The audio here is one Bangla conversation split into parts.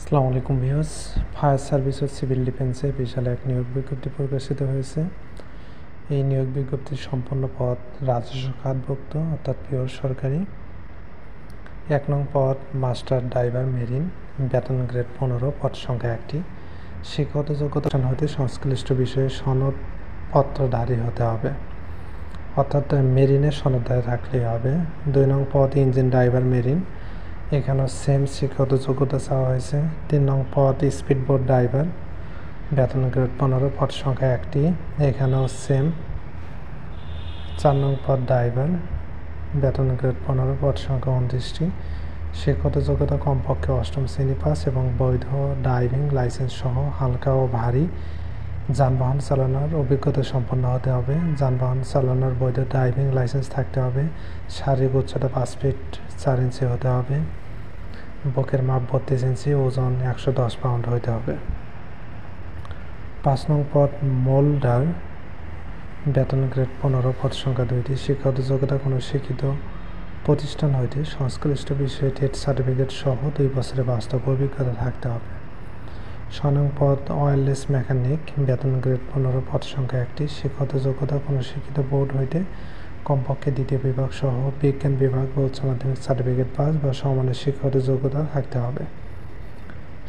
আসসালামু আলাইকুম ভিউয়ার্স। ফায়ার সার্ভিস ও সিভিল ডিফেন্সে বিশাল এক নিয়োগ বিজ্ঞপ্তি প্রকাশিত হয়েছে। এই নিয়োগ বিজ্ঞপ্তির সম্পূর্ণ পদ রাজস্ব খাতভুক্ত অর্থাৎ পিওর সরকারি। 1 নং পদ মাস্টার ড্রাইভার মেরিন, বেতন গ্রেড 15, পদ সংখ্যা 1টি। শিক্ষাগত যোগ্যতা হতে সংশ্লিষ্ট বিষয়ে সনদপত্রধারী হতে হবে, অর্থাৎ মেরিনের সনদধারী থাকলেই হবে। 2 নং পদ ইঞ্জিন ড্রাইভার মেরিন, এখানেও সেম শিক্ষাগত যোগ্যতা চাওয়া হয়েছে। 3 নং পদ স্পিডবোট ড্রাইভার, বেতন গ্রেড 15, পদ সংখ্যা 1টি, এখানেও সেম। 4 নং পদ ড্রাইভার, বেতন গ্রেড 15, পদ সংখ্যা 29টি। শিক্ষাগত যোগ্যতা কমপক্ষে 8ম শ্রেণী পাস এবং বৈধ ড্রাইভিং লাইসেন্স সহ হালকা ও ভারী যানবাহন চালানোর অভিজ্ঞতা সম্পন্ন হতে হবে। যানবাহন চালানোর বৈধ ড্রাইভিং লাইসেন্স থাকতে হবে। শারীরিক উচ্চতা 5 ফিট 4 ইঞ্চি হতে হবে। বুকের মাপ 32 ইঞ্চি, ওজন 110 পাউন্ড হতে হবে। 5 নং পদ মোল্ডার, বেতন গ্রেড 15, পদ সংখ্যা 2টি। শিক্ষাগত যোগ্যতা কোনো শিক্ষিত প্রতিষ্ঠান হইতে সংশ্লিষ্ট বিষয়ে টেট সার্টিফিকেট সহ 2 বছরের বাস্তব অভিজ্ঞতা থাকতে হবে। 6 নং পদ ওয়্যারলেস মেকানিক, বেতন গ্রেড 15, পদ সংখ্যা 1টি। শিক্ষাগত যোগ্যতা কোনো শিক্ষিত বোর্ড হইতে কমপক্ষে 2য় বিভাগ সহ বিজ্ঞান বিভাগ বা উচ্চ মাধ্যমিক সার্টিফিকেট পাস বা সমমানের শিক্ষাগত যোগ্যতা থাকতে হবে।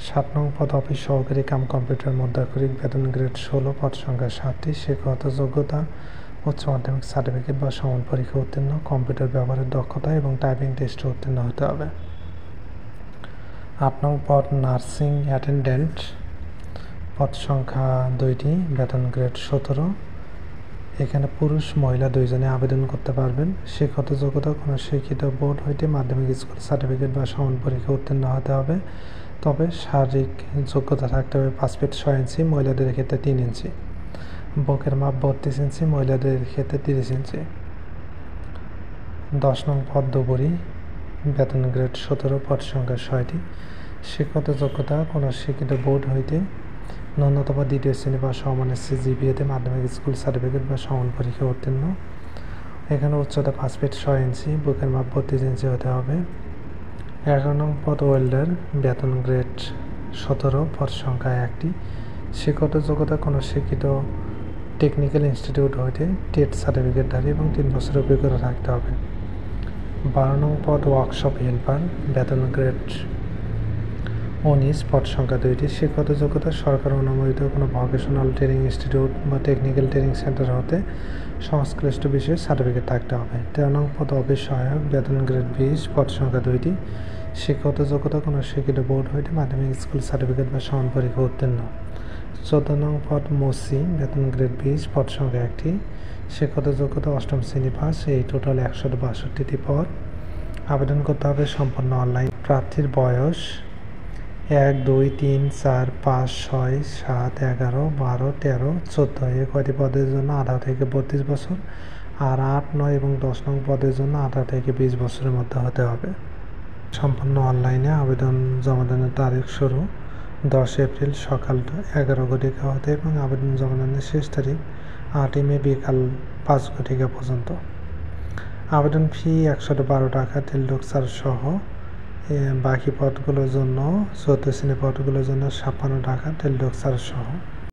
7 নং পদ অফিস সহকারী কাম কম্পিউটার মুদ্রাক্ষরিক, বেতন গ্রেড 16, পদ সংখ্যা 7টি। শিক্ষাগত যোগ্যতা উচ্চ মাধ্যমিক সার্টিফিকেট বা সমান পরীক্ষা উত্তীর্ণ, কম্পিউটার ব্যবহারের দক্ষতা এবং টাইপিং টেস্টে উত্তীর্ণ হতে হবে। 8 নং পদ নার্সিং অ্যাটেন্ডেন্ট, পদ সংখ্যা 2টি, বেতন গ্রেড 17। এখানে পুরুষ মহিলা 2 জনে আবেদন করতে পারবেন। শিক্ষাগত যোগ্যতা কোনো শিক্ষিত বোর্ড হইতে মাধ্যমিক স্কুল সার্টিফিকেট বা সমান পরীক্ষা উত্তীর্ণ হতে হবে। তবে শারীরিক যোগ্যতা থাকতে হবে 5 ফিট 6 ইঞ্চি, মহিলাদের ক্ষেত্রে 3 ইঞ্চি। বুকের মাপ 32 ইঞ্চি, মহিলাদের ক্ষেত্রে 30 ইঞ্চি। 10 নং পদ দুপুরি, বেতন গ্রেড 17, পদ সংখ্যা 6টি। শিক্ষাগত যোগ্যতা কোনো শিক্ষিত বোর্ড হইতে ন্যূনতম 2য় শ্রেণী বা সমমানের সিজিপিএতে মাধ্যমিক স্কুল সার্টিফিকেট বা সমান পরীক্ষা উত্তীর্ণ। এখানে উচ্চতা 5 ফিট 6 ইঞ্চি, বুকের মাপ 32 ইঞ্চি হতে হবে। 11 নং পদ ওয়েল্ডার, বেতন গ্রেড 17, পদ সংখ্যা 1টি। শিক্ষাগত যোগ্যতা কোনো শিক্ষিত টেকনিক্যাল ইনস্টিটিউট হইতে টেট সার্টিফিকেটধারী এবং 3 বছরের অভিজ্ঞতা থাকতে হবে। 12 নং পদ ওয়ার্কশপ হেল্পার, বেতন গ্রেড 19, পদ সংখ্যা 2টি। শিক্ষাগত যোগ্যতা সরকার অনুমোদিত কোনো ভোকেশনাল ট্রেনিং ইনস্টিটিউট বা টেকনিক্যাল ট্রেনিং সেন্টার হতে সংশ্লিষ্ট বিষয়ে সার্টিফিকেট থাকতে হবে। 13 নং পদ অফিস সহায়ক, বেতন গ্রেড 20, পদ সংখ্যা 2টি। শিক্ষাগত যোগ্যতা কোনো শিক্ষিত বোর্ড হইতে মাধ্যমিক স্কুল সার্টিফিকেট বা সমান পরীক্ষা উত্তীর্ণ। 14 নং পদ মোসি, বেতন গ্রেড 20, পদ সংখ্যা 1টি। শিক্ষাগত যোগ্যতা 8ম শ্রেণী পাস, এই টোটাল 162টি পদ। আবেদন করতে হবে সম্পূর্ণ অনলাইন। প্রার্থীর বয়স 1, 2, 3, 4, 5, 6, 7, 11, 12, 13, 14 এই কয়টি পদের জন্য 18 থেকে 32 বছর, আর 8, 9 এবং 10 নং পদের জন্য 18 থেকে 20 বছরের মধ্যে হতে হবে। সম্পূর্ণ অনলাইনে আবেদন জমাদানের তারিখ শুরু 10 এপ্রিল সকাল 11 ঘটিকা হতে এবং আবেদন জমাদানের শেষ তারিখ 8 মে বিকাল 5 ঘটিকা পর্যন্ত। আবেদন ফি 112 টাকা, টেলডক চার্জ সহ। বাকি পদগুলোর জন্য 14 শ্রেণী পদগুলোর জন্য 56 টাকা, টেলডক চার্জ সহ।